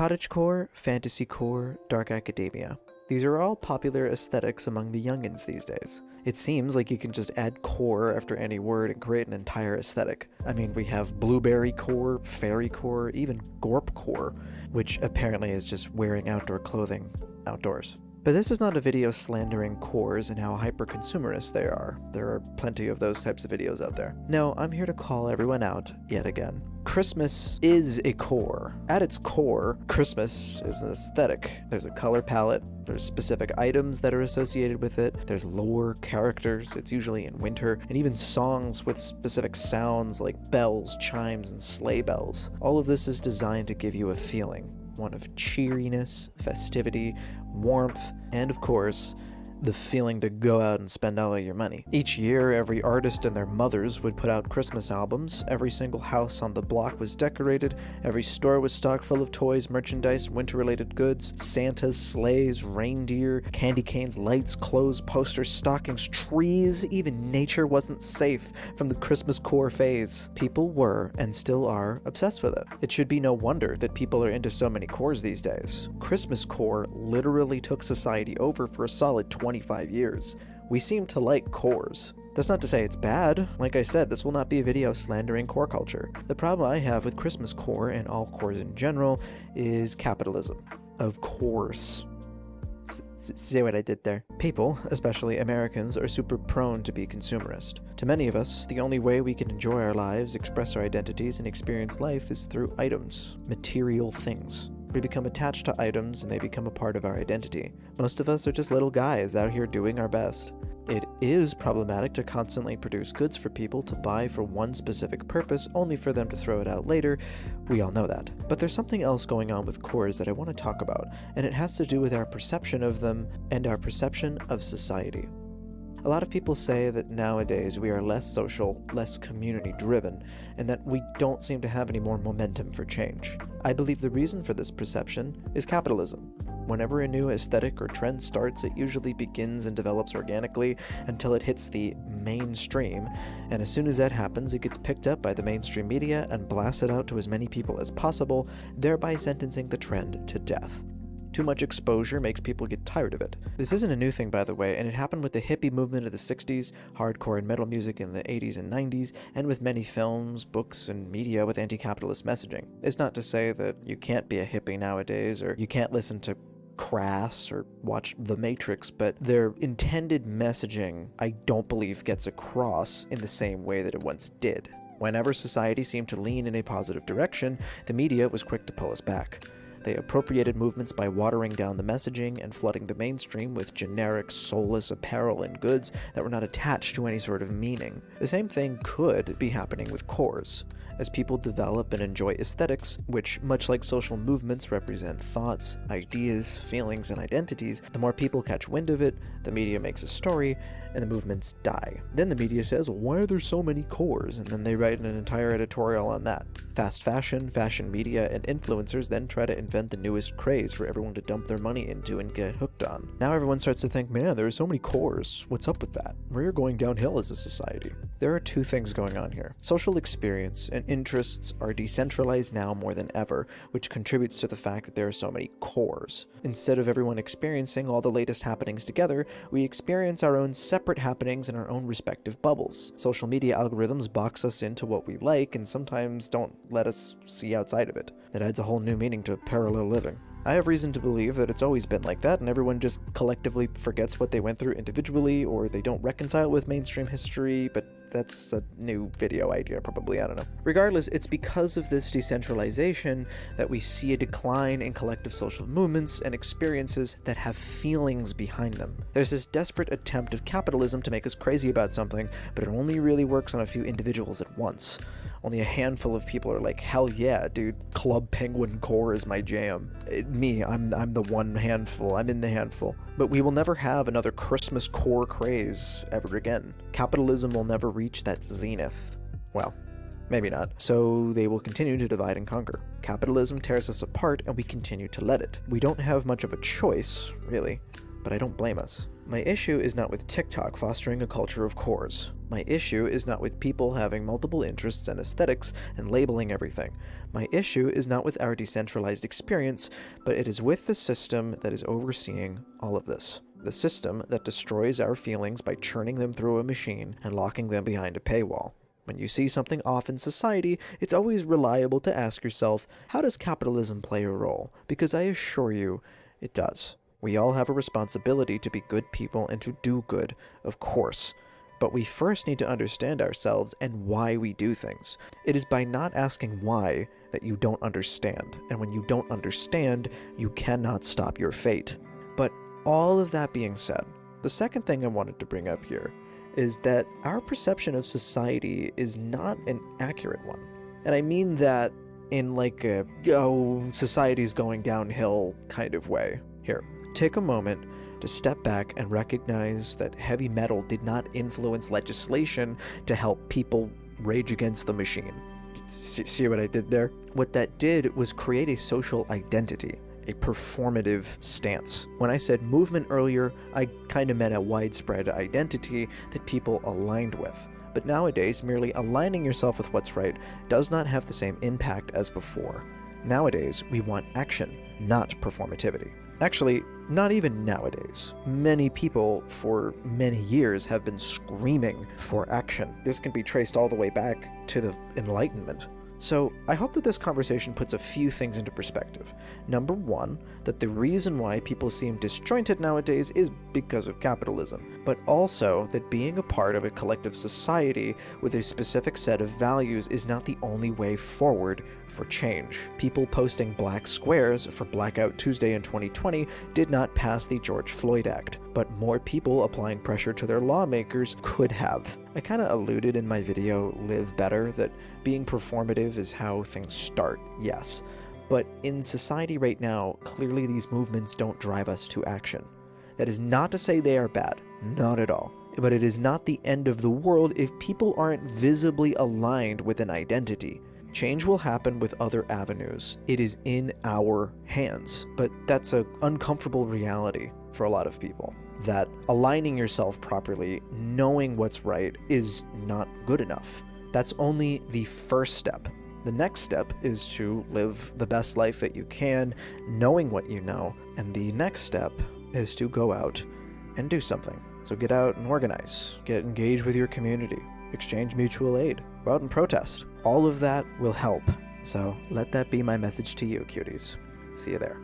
Cottagecore, fantasycore, dark academia. These are all popular aesthetics among the youngins these days. It seems like you can just add core after any word and create an entire aesthetic. I mean, we have blueberry core, fairy core, even gorp core, which apparently is just wearing outdoor clothing outdoors. But this is not a video slandering cores and how hyper-consumerist they are. There are plenty of those types of videos out there. No, I'm here to call everyone out yet again. Christmas is a core. At its core, Christmas is an aesthetic. There's a color palette, there's specific items that are associated with it, there's lore, characters, it's usually in winter, and even songs with specific sounds like bells, chimes, and sleigh bells. All of this is designed to give you a feeling. One of cheeriness, festivity, warmth, and of course, the feeling to go out and spend all of your money. Each year, every artist and their mothers would put out Christmas albums, every single house on the block was decorated, every store was stocked full of toys, merchandise, winter-related goods, Santas, sleighs, reindeer, candy canes, lights, clothes, posters, stockings, trees. Even nature wasn't safe from the Christmas core phase. People were, and still are, obsessed with it. It should be no wonder that people are into so many cores these days. Christmas core literally took society over for a solid 25 years. We seem to like cores. That's not to say it's bad. Like I said, this will not be a video slandering core culture. The problem I have with Christmas core and all cores in general is capitalism. Of course. See what I did there? People, especially Americans, are super prone to be consumerist. To many of us, the only way we can enjoy our lives, express our identities, and experience life is through items, material things. We become attached to items and they become a part of our identity. Most of us are just little guys out here doing our best. It is problematic to constantly produce goods for people to buy for one specific purpose, only for them to throw it out later. We all know that. But there's something else going on with cores that I want to talk about, and it has to do with our perception of them and our perception of society. A lot of people say that nowadays we are less social, less community-driven, and that we don't seem to have any more momentum for change. I believe the reason for this perception is capitalism. Whenever a new aesthetic or trend starts, it usually begins and develops organically until it hits the mainstream, and as soon as that happens, it gets picked up by the mainstream media and blasted out to as many people as possible, thereby sentencing the trend to death. Too much exposure makes people get tired of it. This isn't a new thing, by the way, and it happened with the hippie movement of the 60s, hardcore and metal music in the 80s and 90s, and with many films, books, and media with anti-capitalist messaging. It's not to say that you can't be a hippie nowadays, or you can't listen to Crass or watch The Matrix, but their intended messaging, I don't believe, gets across in the same way that it once did. Whenever society seemed to lean in a positive direction, the media was quick to pull us back. They appropriated movements by watering down the messaging and flooding the mainstream with generic, soulless apparel and goods that were not attached to any sort of meaning. The same thing could be happening with cores. As people develop and enjoy aesthetics, which, much like social movements, represent thoughts, ideas, feelings, and identities, the more people catch wind of it, the media makes a story, and the movements die. Then the media says, why are there so many cores? And then they write an entire editorial on that. Fast fashion, fashion media, and influencers then try to invent the newest craze for everyone to dump their money into and get hooked on. Now everyone starts to think, man, there are so many cores. What's up with that? We're going downhill as a society. There are two things going on here. Social experience and interests are decentralized now more than ever, which contributes to the fact that there are so many cores. Instead of everyone experiencing all the latest happenings together, we experience our own separate happenings in our own respective bubbles. Social media algorithms box us into what we like and sometimes don't let us see outside of it. That adds a whole new meaning to parallel living. I have reason to believe that it's always been like that, and everyone just collectively forgets what they went through individually, or they don't reconcile with mainstream history, but that's a new video idea, probably, I don't know. Regardless, it's because of this decentralization that we see a decline in collective social movements and experiences that have feelings behind them. There's this desperate attempt of capitalism to make us crazy about something, but it only really works on a few individuals at once. Only a handful of people are like, hell yeah, dude, Club Penguin core is my jam. I'm the one handful, I'm in the handful. But we will never have another Christmas core craze ever again. Capitalism will never reach that zenith. Well, maybe not. So they will continue to divide and conquer. Capitalism tears us apart and we continue to let it. We don't have much of a choice, really, but I don't blame us. My issue is not with TikTok fostering a culture of cores. My issue is not with people having multiple interests and aesthetics and labeling everything. My issue is not with our decentralized experience, but it is with the system that is overseeing all of this. The system that destroys our feelings by churning them through a machine and locking them behind a paywall. When you see something off in society, it's always reliable to ask yourself, how does capitalism play a role? Because I assure you, it does. We all have a responsibility to be good people and to do good, of course. But we first need to understand ourselves and why we do things. It is by not asking why that you don't understand. And when you don't understand, you cannot stop your fate. But all of that being said, the second thing I wanted to bring up here is that our perception of society is not an accurate one. And I mean that in like a, oh, society's going downhill kind of way. Here, take a moment to step back and recognize that heavy metal did not influence legislation to help people rage against the machine. See what I did there? What that did was create a social identity, a performative stance. When I said movement earlier, I kind of meant a widespread identity that people aligned with. But nowadays, merely aligning yourself with what's right does not have the same impact as before. Nowadays, we want action, not performativity. Actually, not even nowadays. Many people, for many years, have been screaming for action. This can be traced all the way back to the Enlightenment. So, I hope that this conversation puts a few things into perspective. Number one, that the reason why people seem disjointed nowadays is because of capitalism, but also that being a part of a collective society with a specific set of values is not the only way forward for change. People posting black squares for Blackout Tuesday in 2020 did not pass the George Floyd Act, but more people applying pressure to their lawmakers could have. I kind of alluded in my video, Live Better, that being performative is how things start, yes. But in society right now, clearly these movements don't drive us to action. That is not to say they are bad, not at all. But it is not the end of the world if people aren't visibly aligned with an identity. Change will happen with other avenues. It is in our hands. But that's an uncomfortable reality for a lot of people. That aligning yourself properly, knowing what's right, is not good enough. That's only the first step. The next step is to live the best life that you can, knowing what you know. And the next step is to go out and do something. So get out and organize. Get engaged with your community. Exchange mutual aid. Go out and protest. All of that will help. So let that be my message to you, cuties. See you there.